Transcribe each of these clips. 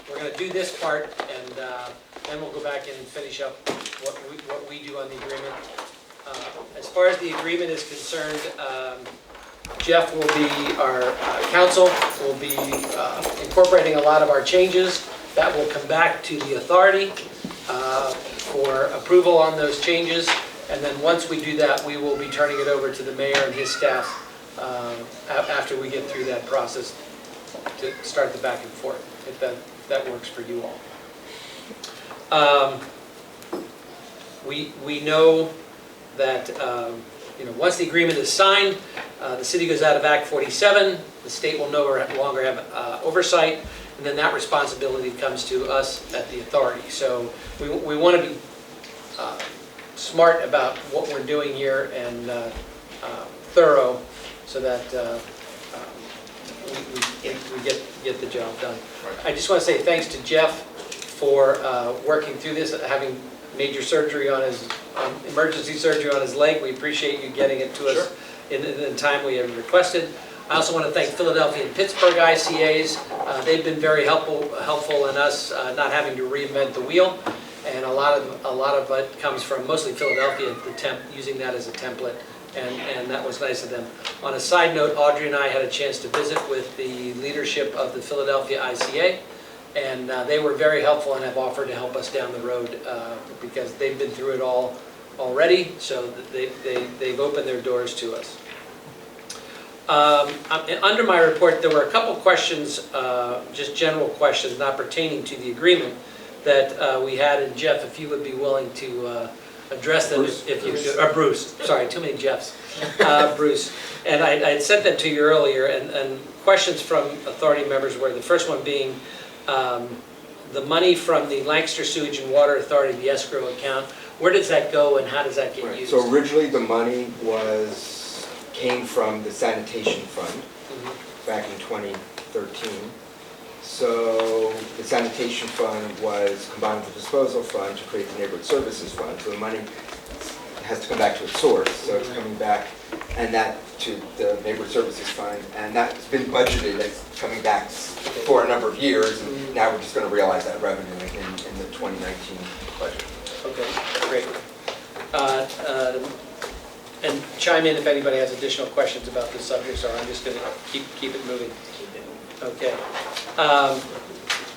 We're going to do this part, and then we'll go back and finish up what we do on the agreement. As far as the agreement is concerned, Jeff will be our counsel, will be incorporating a lot of our changes. That will come back to the authority for approval on those changes. And then once we do that, we will be turning it over to the mayor and his staff after we get through that process to start the back and forth, if that works for you all. We know that once the agreement is signed, the city goes out of Act 47, the state will no longer have oversight, and then that responsibility comes to us at the authority. So we want to be smart about what we're doing here and thorough, so that we get the job done. I just want to say thanks to Jeff for working through this, having major surgery on his emergency surgery on his leg. We appreciate you getting it to us in the time we have requested. I also want to thank Philadelphia and Pittsburgh ICAs. They've been very helpful in us not having to reinvent the wheel, and a lot of it comes from mostly Philadelphia, using that as a template, and that was nice of them. On a side note, Audrey and I had a chance to visit with the leadership of the Philadelphia ICA, and they were very helpful and have offered to help us down the road because they've been through it all already, so they've opened their doors to us. Under my report, there were a couple questions, just general questions not pertaining to the agreement that we had, and Jeff, if you would be willing to address them, Bruce, sorry, too many Jeffs, Bruce. And I had sent them to you earlier, and questions from authority members were, the first one being the money from the Lancaster Sewage and Water Authority, the escrow account, where does that go and how does that get used? So originally the money came from the sanitation fund back in 2013. So the sanitation fund was combined with the disposal fund to create the neighborhood services fund. So the money has to come back to its source. So it's coming back, and that to the neighborhood services fund, and that's been budgeted as coming back for a number of years. And now we're just going to realize that revenue in the 2019 budget. Okay, great. And chime in if anybody has additional questions about this subject, or I'm just going to keep it moving. Okay.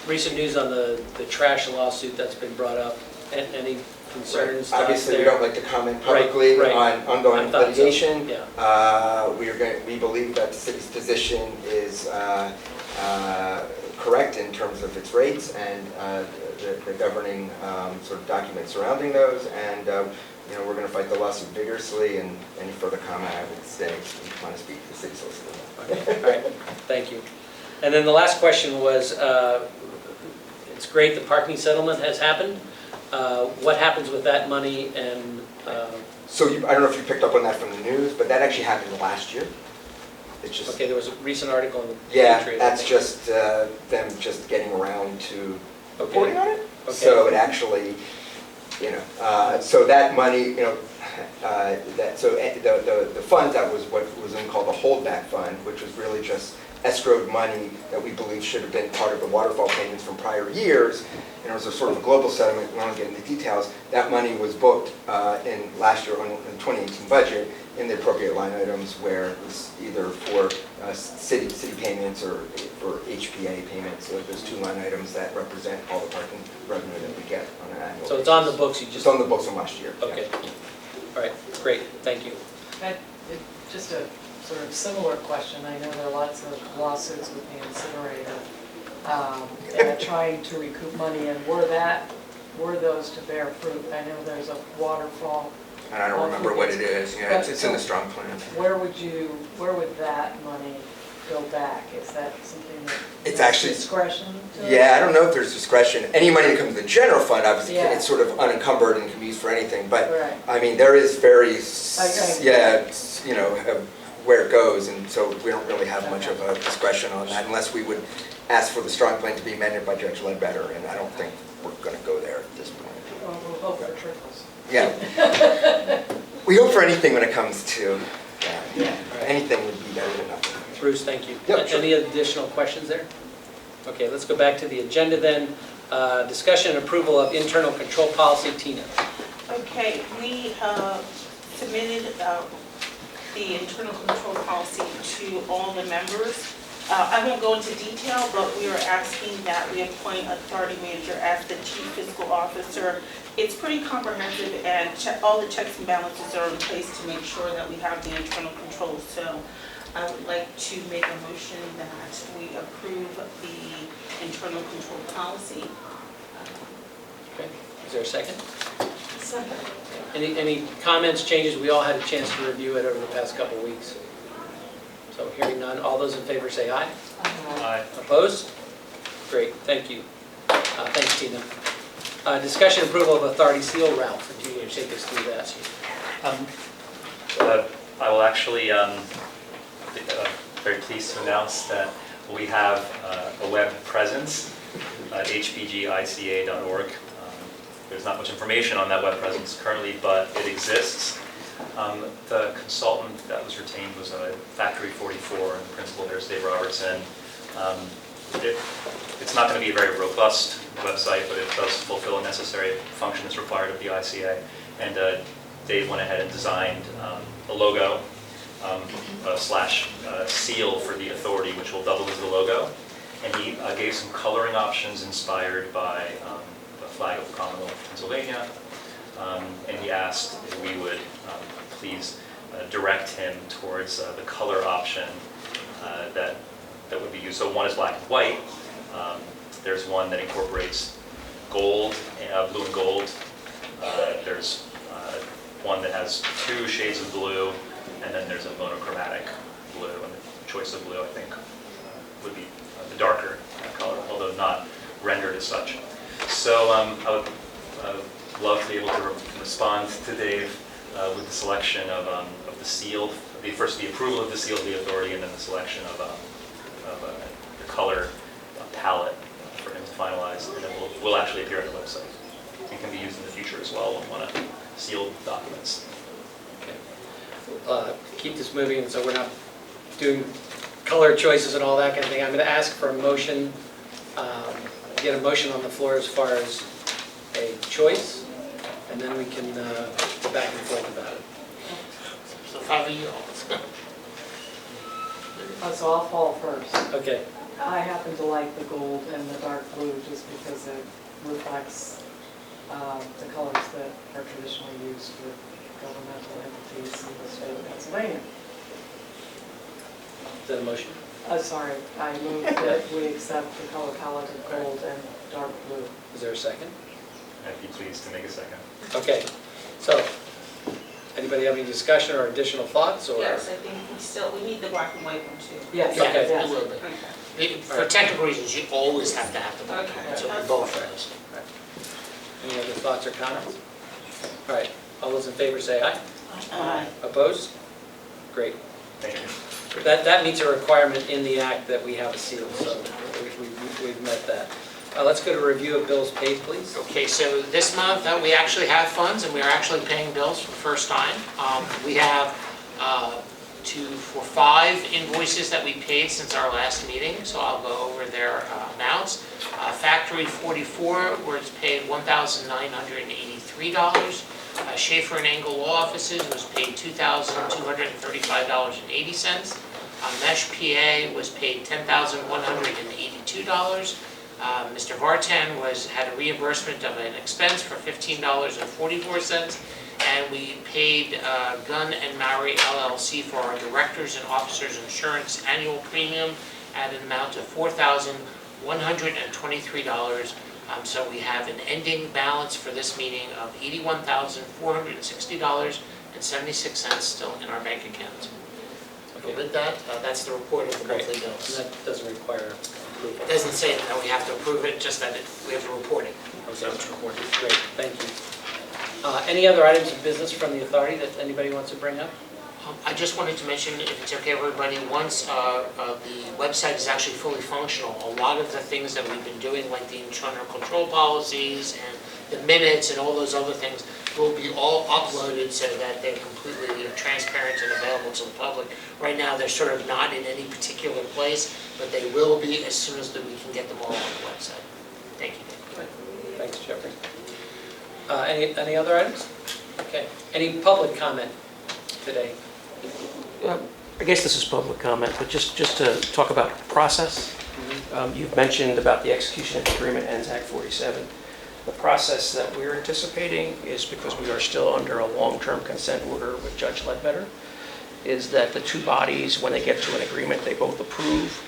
Recent news on the trash lawsuit that's been brought up. Any concerns? Right. Obviously, we don't like to comment publicly on ongoing litigation. So. Yeah. We believe that the city's position is correct in terms of its rates and the governing sort of documents surrounding those, and we're going to fight the lawsuit vigorously. And any further comment, I would say, we want to speak to the city solicitor. Okay. All right. Thank you. And then the last question was, it's great the parking settlement has happened. What happens with that money? And so I don't know if you picked up on that from the news, but that actually happened last year. It's just, okay, there was a recent article in the Patriot. That's just them just getting around to reporting on it. Okay. So it actually, so that money, the fund that was what was then called the holdback fund, which was really just escrowed money that we believe should have been part of the waterfall payments from prior years. And it was a sort of a global settlement. We won't get into details. That money was booked in last year in the 2018 budget in the appropriate line items, where it was either for city payments or for HPA payments. So there's two line items that represent all the parking revenue that we get on an annual basis. So it's on the books. It's on the books from last year. Okay. Yeah. All right. Great. Thank you. Just a sort of similar question. I know there are lots of lawsuits with the incinerator and trying to recoup money, and were those to bear fruit? I know there's a waterfall. And I don't remember what it is. Yeah, it's in the strong plan. Where would that money go back? Is that something that it's actually discretion? Yeah, I don't know if there's discretion. Any money that comes to the general fund, obviously, it's sort of unencumbered and can be used for anything. But I mean, there is where it goes, and so we don't really have much of a discretion on that, unless we would ask for the strong plan to be amended by Judge Ledbetter, and I don't think we're going to go there at this point. Well, we'll hope for trickles. Yeah. We hope for anything when it comes to anything would be better than nothing. Bruce, thank you. Yep, sure. Any additional questions there? Okay, let's go back to the agenda then. Discussion and approval of internal control policy. Tina. Okay, we submitted the internal control policy to all the members. I won't go into detail, but we are asking that we appoint authority manager as the chief fiscal officer. It's pretty comprehensive, and all the checks and balances are in place to make sure that we have the internal controls. So I would like to make a motion that we approve the internal control policy. Okay, is there a second? Second. Any comments, changes? We all had a chance to review it over the past couple of weeks. So hearing none, all those in favor say aye. Aye. Opposed? Great, thank you. Thanks, Tina. Discussion approval of authority seal. Ralph, if you would take us through that. I will actually very pleased to announce that we have a web presence at hpgica.org. There's not much information on that web presence currently, but it exists. The consultant that was retained was Factory 44, and the principal there is Dave Robertson. It's not going to be a very robust website, but it does fulfill a necessary function that's required of the ICA. And Dave went ahead and designed a logo / seal for the authority, which will double as the logo. And he gave some coloring options inspired by the flag of the Commonwealth of Pennsylvania. And he asked if we would please direct him towards the color option that would be used. So one is black and white. There's one that incorporates gold, blue and gold. There's one that has 2 shades of blue, and then there's a monochromatic blue. And the choice of blue, I think, would be the darker color, although not rendered as such. So I would love to be able to respond to Dave with the selection of the seal, first the approval of the seal of the authority, and then the selection of the color palette for him to finalize, and it will actually appear on the website. It can be used in the future as well when we want to seal documents. Okay. Keep this moving so we're not doing color choices and all that kind of thing. I'm going to ask for a motion, get a motion on the floor as far as a choice, and then we can go back and forth about it. So follow you. So I'll fall first. Okay. I happen to like the gold and the dark blue just because it reflects the colors that are traditionally used with governmental entities in the state of Pennsylvania. Is that a motion? Sorry, I move that we accept the color palette of gold and dark blue. Is there a second? I'd be pleased to make a second. Okay. So, anybody have any discussion or additional thoughts? Or? Yes, I think we need the black and white one too. Yes, Yeah, Okay. yes. a little bit. Okay. For technical reasons, you always have to have the black and white, so Okay. both of those. Any other thoughts or comments? All right. All those in favor say aye. Aye. Opposed? Great. Thank you. That meets a requirement in the act that we have a seal, so we've met that. Let's go to review of bills paid, please. Okay, so this month, we actually have funds, and we are actually paying bills for the first time. We have for 5 invoices that we paid since our last meeting, so I'll go over their amounts. Factory 44 was paid $1,983. Schaefer and Engel Law Offices was paid $2,235.80. Mesh PA was paid $10,182. Mr. Vartan had a reimbursement of an expense for $15.44, and we paid Gunn and Maury LLC for our directors and officers insurance annual premium at an amount of $4,123. So we have an ending balance for this meeting of $81,460.76 still in our bank account. Okay. With that, that's the report of the Great. monthly bills. And that doesn't require approval. It doesn't say that we have to approve it, just that we have to report it. So Okay. it's reported. Great, thank you. Any other items of business from the authority that anybody wants to bring up? I just wanted to mention, if it's okay with everybody, once the website is actually fully functional, a lot of the things that we've been doing, like the internal control policies and the minutes and all those other things, will be all uploaded so that they're completely transparent and available to the public. Right now, they're sort of not in any particular place, but they will be as soon as we can get them all on the website. Thank you, Dave. Thanks, Jeffrey. Any other items? Okay. Any public comment today? I guess this is public comment, but just to talk about process. You've mentioned about the execution of the agreement ends Act 47. The process that we're anticipating is, because we are still under a long-term consent order with Judge Ledbetter, is that the two bodies, when they get to an agreement, they both approve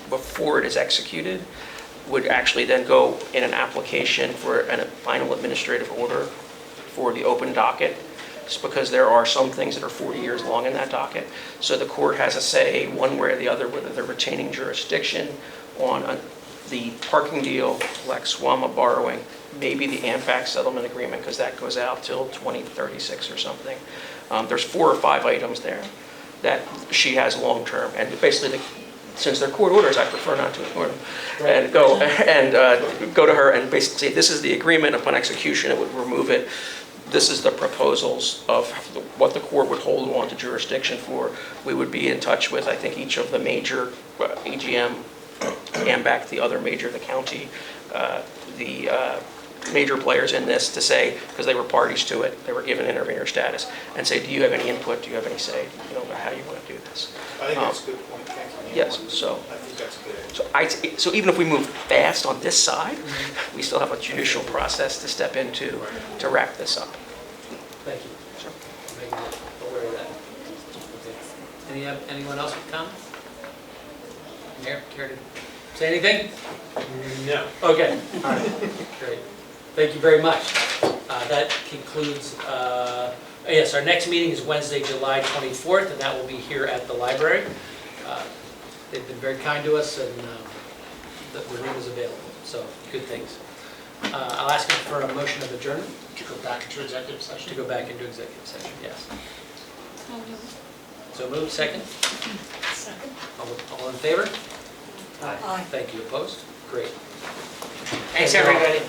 before it is executed, would actually then go in an application for a final administrative order for the open docket. It's because there are some things that are 40 years long in that docket. So the court has a say one way or the other whether they're retaining jurisdiction on the parking deal, Lex Swama borrowing, maybe the AMPAC settlement agreement, because that goes out till 2036 or something. There's 4 or 5 items there that she has long-term. And basically, since they're court orders, I prefer not to ignore them. And go to her and basically say, this is the agreement. Upon execution, it would remove it. This is the proposals of what the court would hold on to jurisdiction for. We would be in touch with, I think, each of the major AGM, AMBAC, the other major, the county, the major players in this to say, because they were parties to it, they were given intervener status, and say, do you have any input, do you have any say, about how you want to do this? I think that's a good point, thank you. Yes, so. I think that's good. So even if we move fast on this side, we still have a judicial process to step into to wrap this up. Thank you. Sure. I'm making you aware of that. Okay. Anyone else with comments? Mayor, care to say anything? No. Okay, all right, great. Thank you very much. That concludes, yes, our next meeting is Wednesday, July 24th, and that will be here at the library. They've been very kind to us, and the room is available, so good things. I'll ask you for a motion of adjournment. To go back into executive To session? go back into executive session, yes. So moved, second? Second. All in favor? Aye. Thank you, opposed? Great. Thanks, everybody.